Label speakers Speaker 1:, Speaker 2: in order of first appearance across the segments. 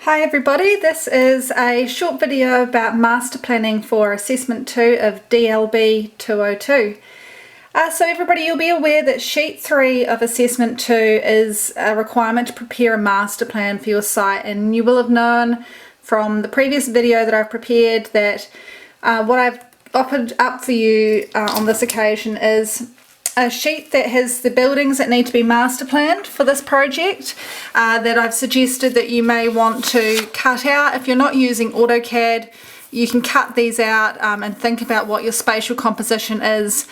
Speaker 1: Hi everybody, this is a short video about master planning for assessment 2 of DLB202. So everybody, you'll be aware that sheet 3 of assessment 2 is a requirement to prepare a master plan for your site, and you will have known from the previous video that I've prepared that what I've offered up for you on this occasion is a sheet that has the buildings that need to be master planned for this project that I've suggested that you may want to cut out. If you're not using AutoCAD, you can cut these out and think about what your spatial composition is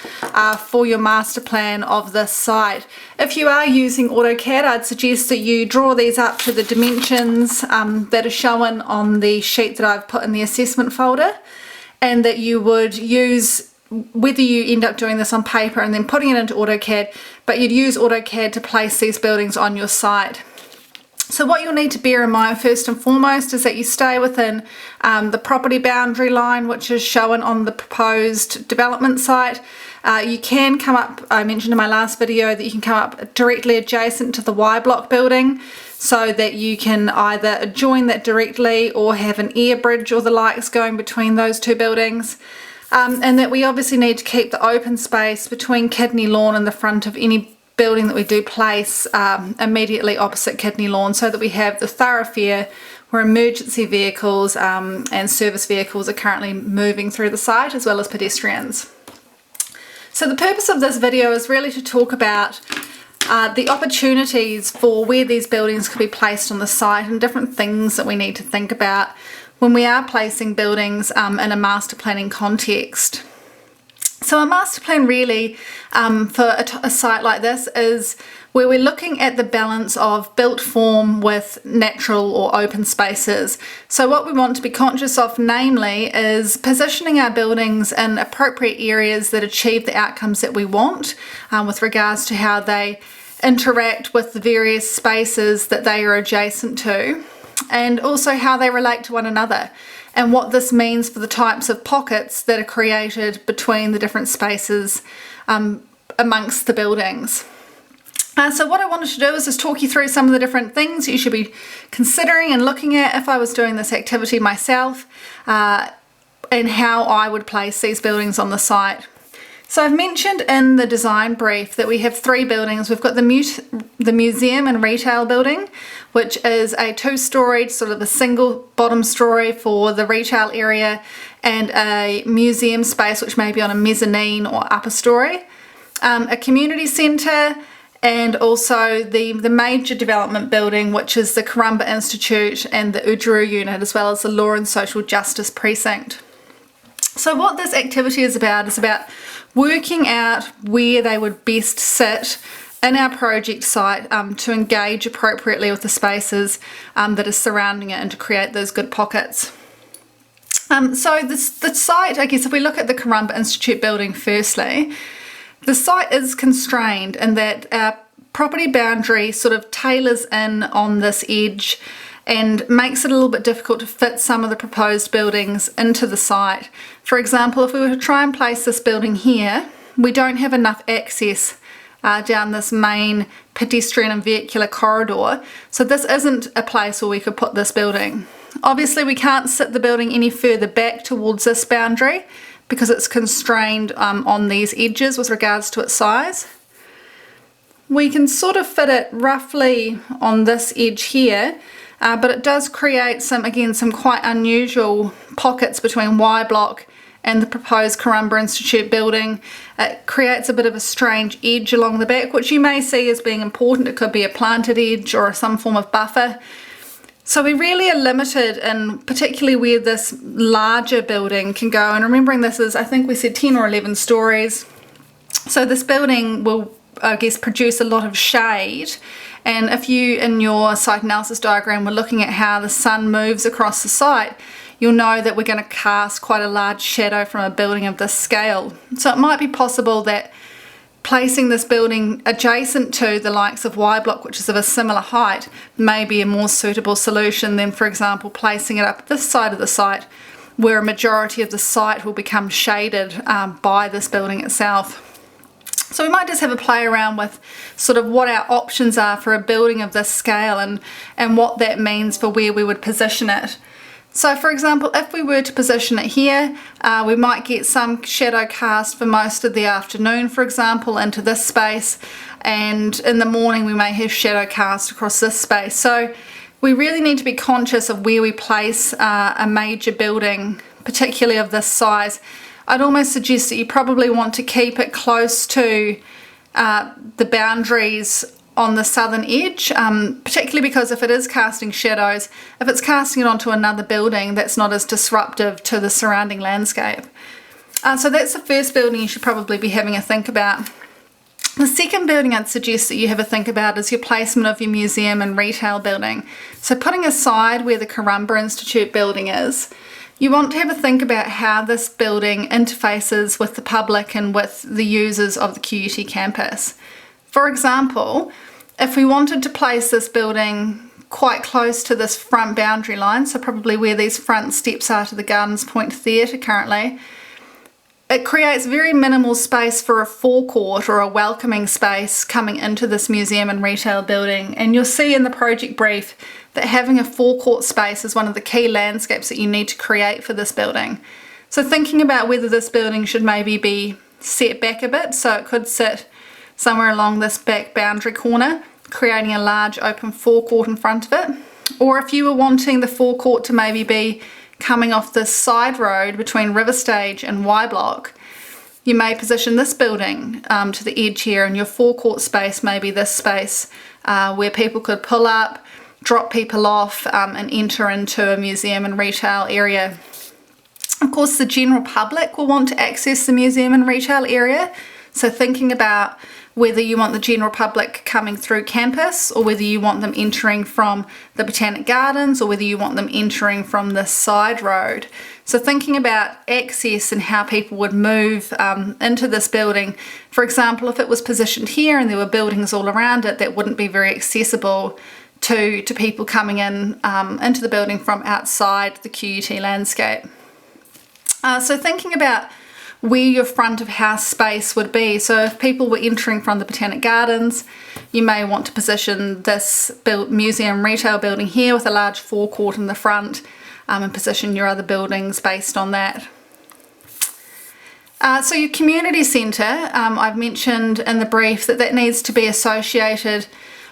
Speaker 1: for your master plan of this site. If you are using AutoCAD, I'd suggest that you draw these up to the dimensions that are shown on the sheet that I've put in the assessment folder, and that you would use, whether you end up doing this on paper and then putting it into AutoCAD, but you'd use AutoCAD to place these buildings on your site. So what you'll need to bear in mind first and foremost is that you stay within the property boundary line, which is shown on the proposed development site. You can come up, I mentioned in my last video that you can come up directly adjacent to the Y block building, so that you can either join that directly or have an air bridge or the likes going between those two buildings. And that we obviously need to keep the open space between Kidney Lawn and the front of any building that we do place immediately opposite Kidney Lawn, so that we have the thoroughfare where emergency vehicles and service vehicles are currently moving through the site, as well as pedestrians. So the purpose of this video is really to talk about the opportunities for where these buildings could be placed on the site and different things that we need to think about when we are placing buildings in a master planning context. So a master plan really for a site like this is where we're looking at the balance of built form with natural or open spaces. So what we want to be conscious of, namely, is positioning our buildings in appropriate areas that achieve the outcomes that we want with regards to how they interact with the various spaces that they are adjacent to, and also how they relate to one another, and what this means for the types of pockets that are created between the different spaces amongst the buildings. So what I wanted to do is just talk you through some of the different things you should be considering and looking at if I was doing this activity myself, and how I would place these buildings on the site. So I've mentioned in the design brief that we have 3 buildings. We've got the museum and retail building, which is a 2-storied, sort of a single bottom story for the retail area, and a museum space which may be on a mezzanine or upper story, a community centre, and also the major development building, which is the Karumba Institute and the Ujuru unit, as well as the Law and Social Justice Precinct. So what this activity is about working out where they would best sit in our project site to engage appropriately with the spaces that are surrounding it and to create those good pockets. So the site, I guess if we look at the Karumba Institute building firstly, the site is constrained in that our property boundary sort of tailors in on this edge and makes it a little bit difficult to fit some of the proposed buildings into the site. For example, if we were to try and place this building here, we don't have enough access down this main pedestrian and vehicular corridor, so this isn't a place where we could put this building. Obviously we can't sit the building any further back towards this boundary because it's constrained on these edges with regards to its size. We can sort of fit it roughly on this edge here, but it does create some quite unusual pockets between Y block and the proposed Karumba Institute building. It creates a bit of a strange edge along the back, which you may see as being important. It could be a planted edge or some form of buffer. So we really are limited in particularly where this larger building can go. And remembering this is, I think we said 10 or 11 stories. So this building will, I guess, produce a lot of shade. And if you, in your site analysis diagram, were looking at how the sun moves across the site, you'll know that we're going to cast quite a large shadow from a building of this scale. So it might be possible that placing this building adjacent to the likes of Y block, which is of a similar height, may be a more suitable solution than, for example, placing it up this side of the site, where a majority of the site will become shaded by this building itself. So we might just have a play around with sort of what our options are for a building of this scale and what that means for where we would position it. So for example, if we were to position it here, we might get some shadow cast for most of the afternoon, for example, into this space, and in the morning we may have shadow cast across this space. So we really need to be conscious of where we place a major building, particularly of this size. I'd almost suggest that you probably want to keep it close to the boundaries on the southern edge, particularly because if it is casting shadows, if it's casting it onto another building, that's not as disruptive to the surrounding landscape. So that's the first building you should probably be having a think about. The second building I'd suggest that you have a think about is your placement of your museum and retail building. So putting aside where the Corumba Institute building is, you want to have a think about how this building interfaces with the public and with the users of the QUT campus. For example, if we wanted to place this building quite close to this front boundary line, so probably where these front steps are to the Gardens Point Theatre currently, it creates very minimal space for a forecourt or a welcoming space coming into this museum and retail building. And you'll see in the project brief that having a forecourt space is one of the key landscapes that you need to create for this building. So thinking about whether this building should maybe be set back a bit, so it could sit somewhere along this back boundary corner, creating a large open forecourt in front of it. Or if you were wanting the forecourt to maybe be coming off this side road between River Stage and Y Block, you may position this building to the edge here, and your forecourt space may be this space where people could pull up, drop people off and enter into a museum and retail area. Of course, the general public will want to access the museum and retail area, so thinking about whether you want the general public coming through campus or whether you want them entering from the Botanic Gardens or whether you want them entering from this side road. So thinking about access and how people would move into this building. For example, if it was positioned here and there were buildings all around it, that wouldn't be very accessible to people coming in into the building from outside the QUT landscape. So thinking about where your front of house space would be. So if people were entering from the Botanic Gardens, you may want to position this museum retail building here with a large forecourt in the front, and position your other buildings based on that. So your community centre, I've mentioned in the brief that needs to be associated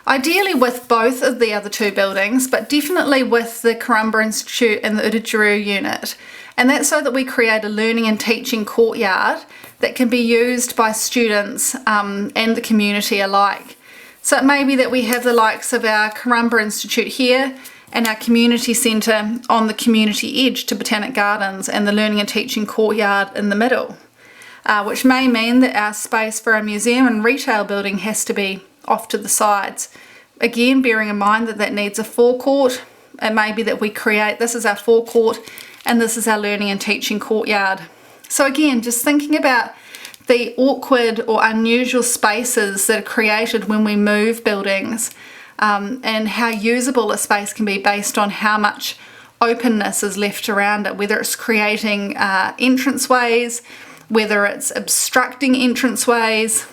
Speaker 1: ideally with both of the other two buildings, but definitely with the Corumba Institute and the Urugiru unit. And that's so that we create a learning and teaching courtyard that can be used by students and the community alike. So it may be that we have the likes of our Corumba Institute here and our community centre on the community edge to Botanic Gardens and the learning and teaching courtyard in the middle, which may mean that our space for our museum and retail building has to be off to the sides. Again, bearing in mind that needs a forecourt. It may be that we create, this is our forecourt and this is our learning and teaching courtyard. So again, just thinking about the awkward or unusual spaces that are created when we move buildings, and how usable a space can be based on how much openness is left around it, whether it's creating entranceways, whether it's obstructing entranceways.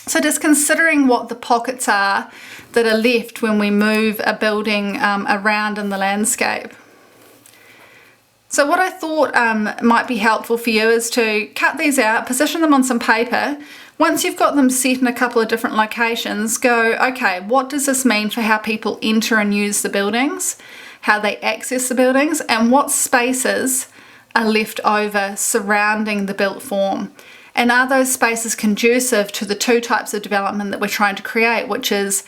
Speaker 1: So just considering what the pockets are that are left when we move a building around in the landscape. So what I thought might be helpful for you is to cut these out, position them on some paper. Once you've got them set in a couple of different locations, go, okay, what does this mean for how people enter and use the buildings, how they access the buildings, and what spaces are left over surrounding the built form? And are those spaces conducive to the two types of development that we're trying to create, which is,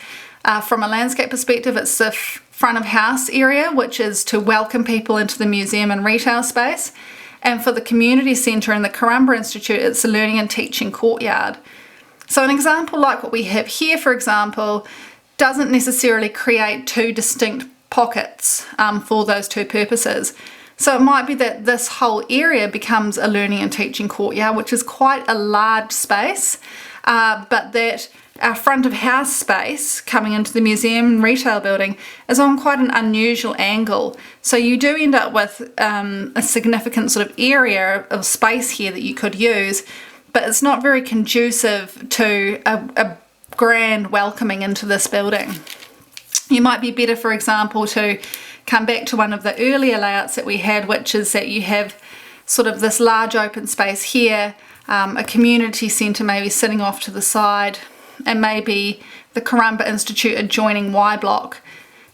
Speaker 1: from a landscape perspective, it's the front of house area, which is to welcome people into the museum and retail space. And for the community centre and the Corumba Institute, it's the learning and teaching courtyard. So an example like what we have here, for example, doesn't necessarily create two distinct pockets for those two purposes. So it might be that this whole area becomes a learning and teaching courtyard, which is quite a large space, but that our front of house space coming into the museum and retail building is on quite an unusual angle. So you do end up with a significant sort of area of space here that you could use, but it's not very conducive to a grand welcoming into this building. You might be better, for example, to come back to one of the earlier layouts that we had, which is that you have sort of this large open space here, a community centre maybe sitting off to the side, and maybe the Karumba Institute adjoining Y block.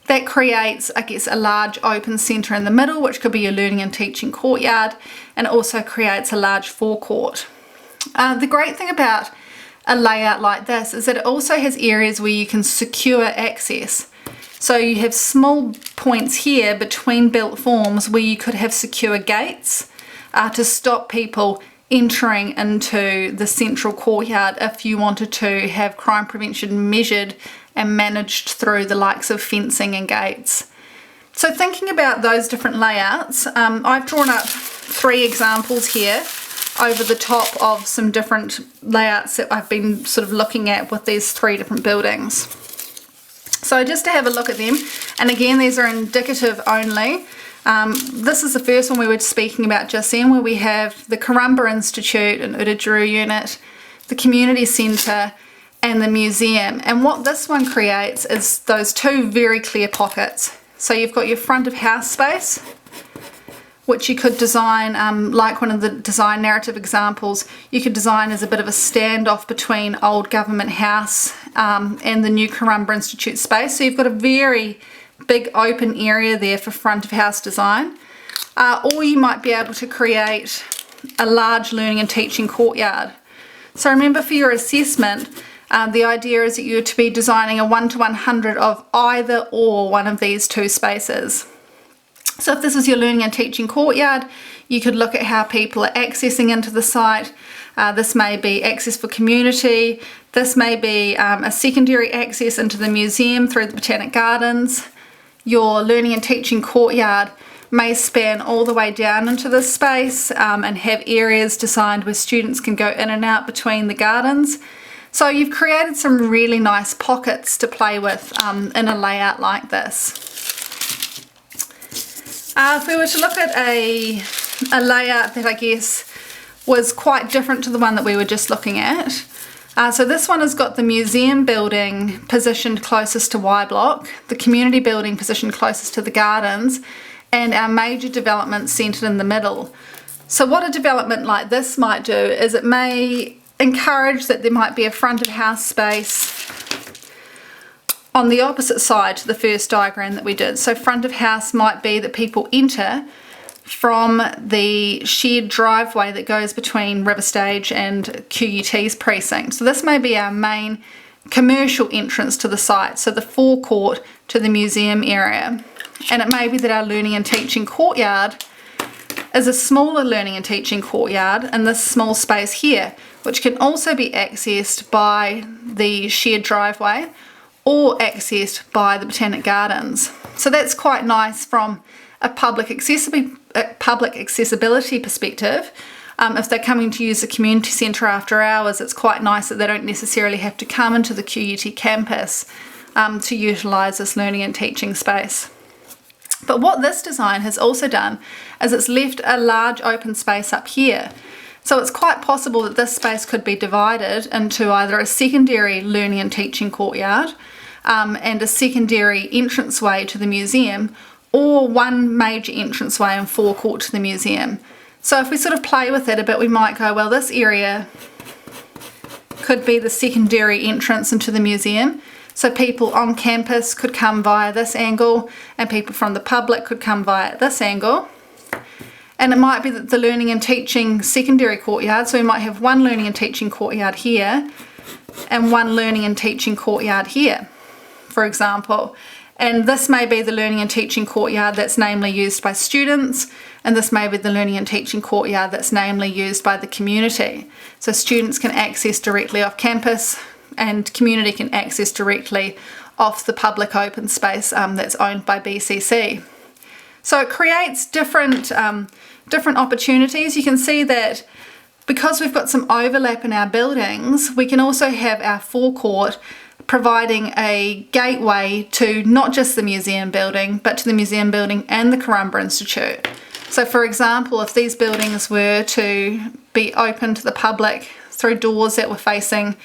Speaker 1: That creates, I guess, a large open centre in the middle, which could be your learning and teaching courtyard, and it also creates a large forecourt. The great thing about a layout like this is that it also has areas where you can secure access. So you have small points here between built forms where you could have secure gates to stop people entering into the central courtyard if you wanted to have crime prevention measured and managed through the likes of fencing and gates. So thinking about those different layouts, I've drawn up 3 examples here over the top of some different layouts that I've been sort of looking at with these 3 different buildings. So just to have a look at them, and again these are indicative only. This is the first one we were speaking about just then, where we have the Karumba Institute and Urujuru unit, the community centre and the museum. And what this one creates is those 2 very clear pockets. So you've got your front of house space, which you could design, like one of the design narrative examples, you could design as a bit of a standoff between old Government House and the new Karumba Institute space. So you've got a very big open area there for front of house design. Or you might be able to create a large learning and teaching courtyard. So remember, for your assessment, the idea is that you're to be designing a 1 to 100 of either or one of these 2 spaces. So if this is your learning and teaching courtyard, you could look at how people are accessing into the site. This may be access for community. This may be a secondary access into the museum through the Botanic Gardens. Your learning and teaching courtyard may span all the way down into this space and have areas designed where students can go in and out between the gardens. So you've created some really nice pockets to play with in a layout like this. If we were to look at a layout that I guess was quite different to the one that we were just looking at. So this one has got the museum building positioned closest to Y block, the community building positioned closest to the gardens, and our major development centred in the middle. So what a development like this might do is it may encourage that there might be a front of house space on the opposite side to the first diagram that we did. So front of house might be that people enter from the shared driveway that goes between River Stage and QUT's precinct. So this may be our main commercial entrance to the site, so the forecourt to the museum area. And it may be that our learning and teaching courtyard is a smaller learning and teaching courtyard in this small space here, which can also be accessed by the shared driveway or accessed by the Botanic Gardens. So that's quite nice from a public accessibility perspective. If they're coming to use the community centre after hours, it's quite nice that they don't necessarily have to come into the QUT campus to utilise this learning and teaching space. But what this design has also done is it's left a large open space up here. So it's quite possible that this space could be divided into either a secondary learning and teaching courtyard and a secondary entranceway to the museum, or one major entranceway and forecourt to the museum. So if we sort of play with it a bit, we might go, well, this area could be the secondary entrance into the museum. So people on campus could come via this angle and people from the public could come via this angle. And it might be that the learning and teaching secondary courtyard, so we might have one learning and teaching courtyard here and one learning and teaching courtyard here, for example. And this may be the learning and teaching courtyard that's namely used by students, and this may be the learning and teaching courtyard that's namely used by the community. So students can access directly off campus and community can access directly off the public open space that's owned by BCC. So it creates different opportunities. You can see that because we've got some overlap in our buildings, we can also have our forecourt providing a gateway to not just the museum building, but to the museum building and the Karumba Institute. So for example, if these buildings were to be open to the public through doors that were facing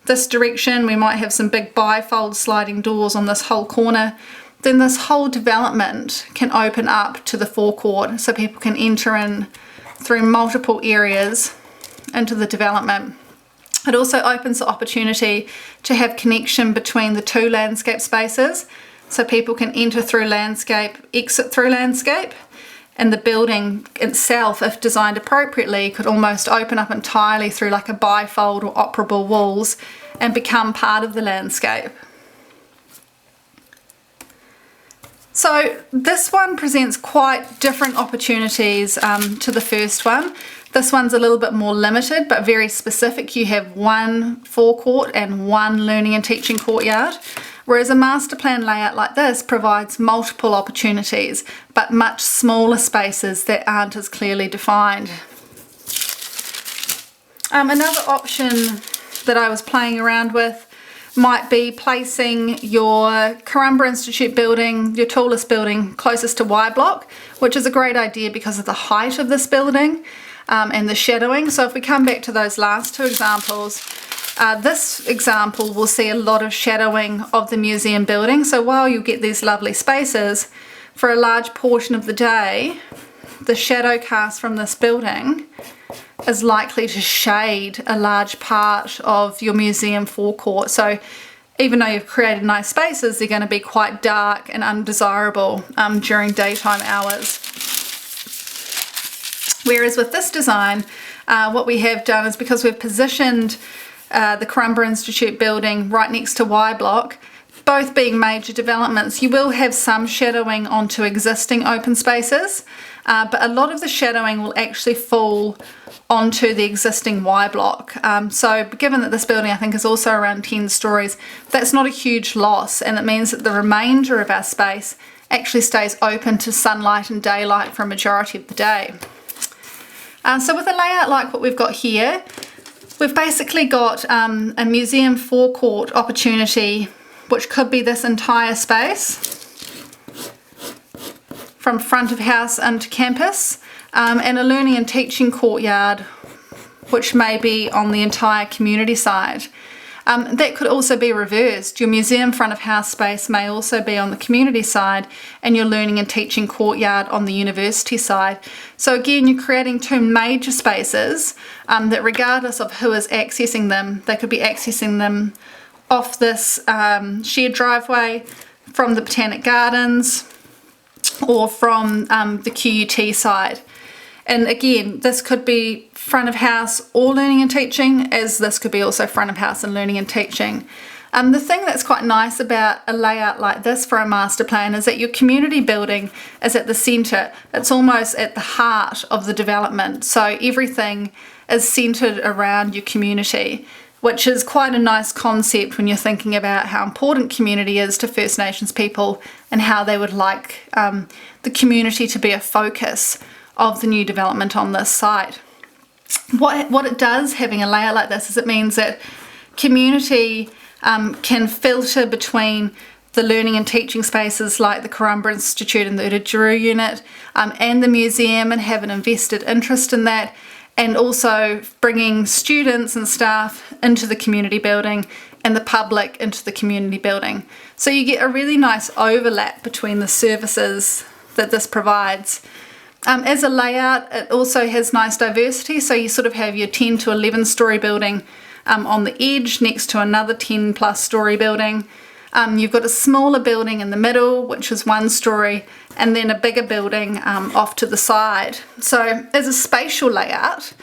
Speaker 1: this direction. We might have some big bifold sliding doors on this whole corner. Then this whole development can open up to the forecourt, so people can enter in through multiple areas into the development. It also opens the opportunity to have connection between the two landscape spaces, so people can enter through landscape, exit through landscape, and the building itself, if designed appropriately, could almost open up entirely through like a bifold or operable walls and become part of the landscape. So this one presents quite different opportunities to the first one. This one's a little bit more limited but very specific. You have one forecourt and one learning and teaching courtyard, whereas a master plan layout like this provides multiple opportunities but much smaller spaces that aren't as clearly defined. Another option that I was playing around with might be placing your Karumba Institute building, your tallest building, closest to Y block, which is a great idea because of the height of this building and the shadowing. So if we come back to those last two examples, this example will see a lot of shadowing of the museum building. So while you get these lovely spaces, for a large portion of the day, the shadow cast from this building is likely to shade a large part of your museum forecourt. So even though you've created nice spaces, they're going to be quite dark and undesirable during daytime hours. Whereas with this design, what we have done is, because we've positioned the Karumba Institute building right next to Y block, both being major developments, you will have some shadowing onto existing open spaces, but a lot of the shadowing will actually fall onto the existing Y block. So given that this building I think is also around 10 stories, that's not a huge loss, and it means that the remainder of our space actually stays open to sunlight and daylight for a majority of the day. So with a layout like what we've got here, we've basically got a museum forecourt opportunity, which could be this entire space from front of house into campus, and a learning and teaching courtyard, which may be on the entire community side. That could also be reversed. Your museum front of house space may also be on the community side, and your learning and teaching courtyard on the university side. So again, you're creating two major spaces that, regardless of who is accessing them, they could be accessing them off this shared driveway, from the Botanic Gardens, or from the QUT side. And again, this could be front of house or learning and teaching, as this could be also front of house and learning and teaching. The thing that's quite nice about a layout like this for a master plan is that your community building is at the centre. It's almost at the heart of the development. So everything is centred around your community, which is quite a nice concept when you're thinking about how important community is to First Nations people and how they would like the community to be a focus of the new development on this site. What it does, having a layout like this, is it means that community can filter between the learning and teaching spaces like the Karumba Institute and the Urugiru unit and the museum, and have an invested interest in that, and also bringing students and staff into the community building and the public into the community building. So you get a really nice overlap between the services that this provides. As a layout, it also has nice diversity, so you sort of have your 10 to 11 story building on the edge next to another 10 plus story building. You've got a smaller building in the middle, which is 1 story, and then a bigger building off to the side. So as a spatial layout,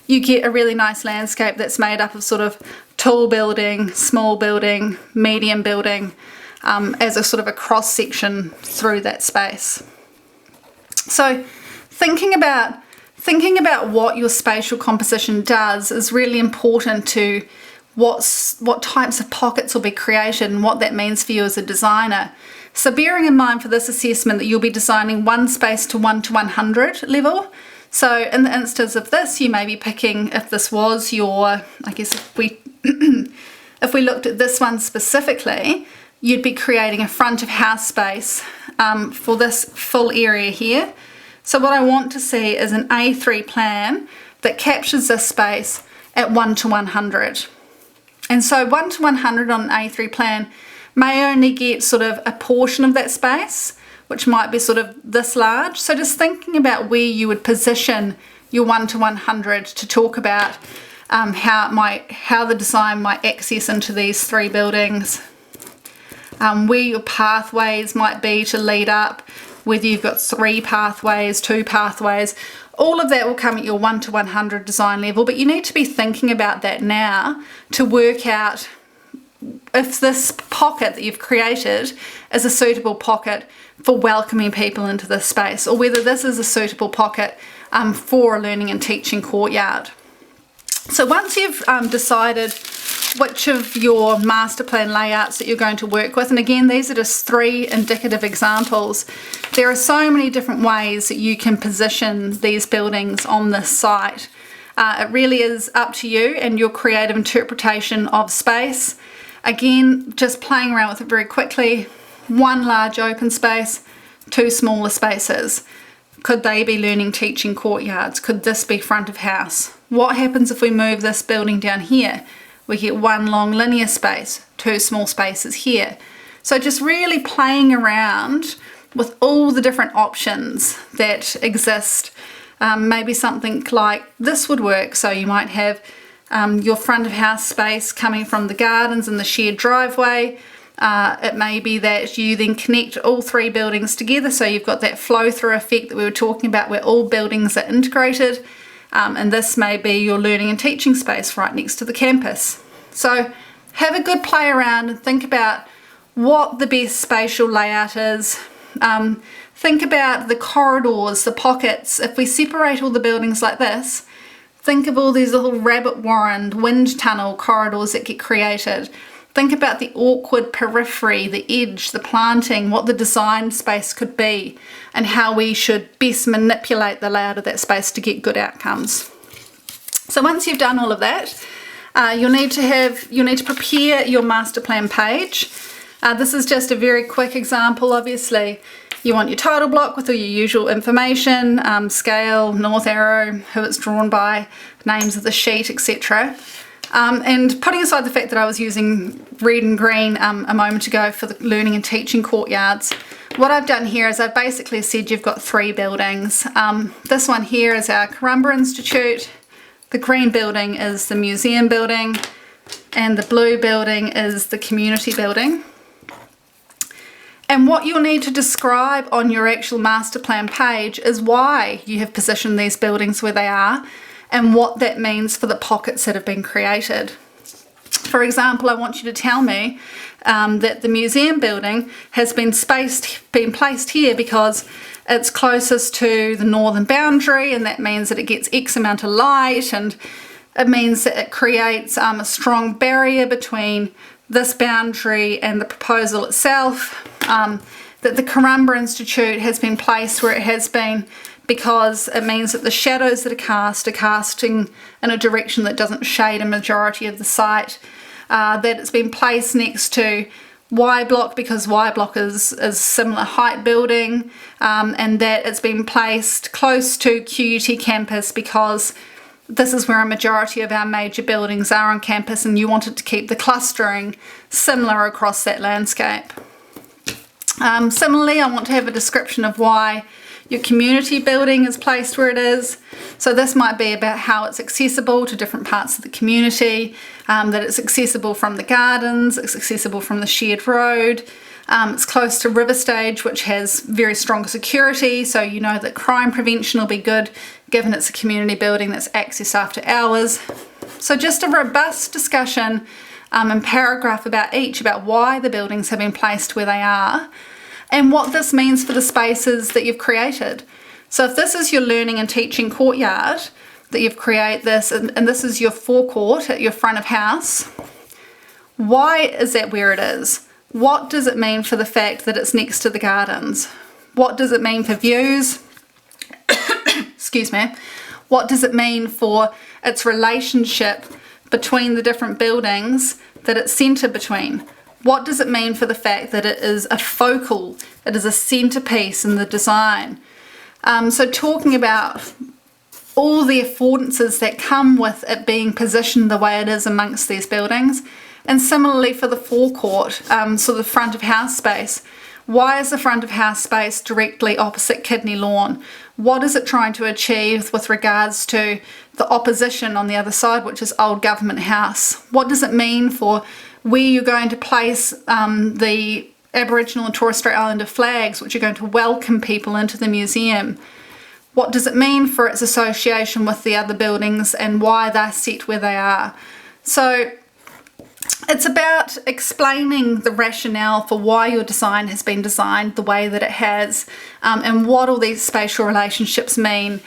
Speaker 1: you get a really nice landscape that's made up of sort of tall building, small building, medium building, as a sort of a cross section through that space. So thinking about what your spatial composition does is really important to what types of pockets will be created and what that means for you as a designer. So bearing in mind for this assessment that you'll be designing one space to 1 to 100 level. So in the instance of this, you may be picking, if this was your, I guess if we looked at this one specifically, you'd be creating a front of house space for this full area here. So what I want to see is an A3 plan that captures this space at 1 to 100. And so 1 to 100 on an A3 plan may only get sort of a portion of that space, which might be sort of this large. So just thinking about where you would position your 1 to 100 to talk about how the design might access into these 3 buildings, where your pathways might be to lead up, whether you've got 3 pathways, 2 pathways. All of that will come at your 1 to 100 design level, but you need to be thinking about that now to work out if this pocket that you've created is a suitable pocket for welcoming people into this space, or whether this is a suitable pocket for a learning and teaching courtyard. So once you've decided which of your master plan layouts that you're going to work with, and again, these are just 3 indicative examples, there are so many different ways that you can position these buildings on this site. It really is up to you and your creative interpretation of space. Again, just playing around with it very quickly. 1 large open space, 2 smaller spaces. Could they be learning teaching courtyards? Could this be front of house? What happens if we move this building down here? We get 1 long linear space, 2 small spaces here. So just really playing around with all the different options that exist. Maybe something like this would work. So you might have your front of house space coming from the gardens and the shared driveway. It may be that you then connect all 3 buildings together, so you've got that flow through effect that we were talking about where all buildings are integrated, and this may be your learning and teaching space right next to the campus. So have a good play around and think about what the best spatial layout is. Think about the corridors, the pockets. If we separate all the buildings like this, think of all these little rabbit warren, wind tunnel corridors that get created. Think about the awkward periphery, the edge, the planting, what the design space could be, and how we should best manipulate the layout of that space to get good outcomes. So once you've done all of that, you'll need to prepare your master plan page. This is just a very quick example. Obviously, you want your title block with all your usual information, scale, north arrow, who it's drawn by, names of the sheet, etc. And putting aside the fact that I was using red and green a moment ago for the learning and teaching courtyards, what I've done here is I've basically said you've got 3 buildings. This one here is our Corumba Institute, the green building is the museum building, and the blue building is the community building. And what you'll need to describe on your actual master plan page is why you have positioned these buildings where they are and what that means for the pockets that have been created. For example, I want you to tell me that the museum building has been placed here because it's closest to the northern boundary, and that means that it gets X amount of light, and it means that it creates a strong barrier between this boundary and the proposal itself. That the Corumba Institute has been placed where it has been because it means that the shadows that are casting in a direction that doesn't shade a majority of the site. That it's been placed next to Y block because Y block is similar height building, and that it's been placed close to QUT campus because this is where a majority of our major buildings are on campus, and you wanted to keep the clustering similar across that landscape. Similarly, I want to have a description of why your community building is placed where it is. So this might be about how it's accessible to different parts of the community, that it's accessible from the gardens, it's accessible from the shared road, it's close to River Stage, which has very strong security, so you know that crime prevention will be good given it's a community building that's accessed after hours. So just a robust discussion and paragraph about each, about why the buildings have been placed where they are and what this means for the spaces that you've created. So if this is your learning and teaching courtyard, that you've created this, and this is your forecourt at your front of house, why is that where it is? What does it mean for the fact that it's next to the gardens? What does it mean for views? Excuse me. What does it mean for its relationship between the different buildings that it's centered between? What does it mean for the fact that it is a focal, it is a centerpiece in the design? So talking about all the affordances that come with it being positioned the way it is amongst these buildings. And similarly for the forecourt, so the front of house space. Why is the front of house space directly opposite Kidney Lawn? What is it trying to achieve with regards to the opposition on the other side, which is Old Government House? What does it mean for where you're going to place the Aboriginal and Torres Strait Islander flags, which are going to welcome people into the museum? What does it mean for its association with the other buildings and why they're set where they are? So it's about explaining the rationale for why your design has been designed the way that it has, and what all these spatial relationships mean.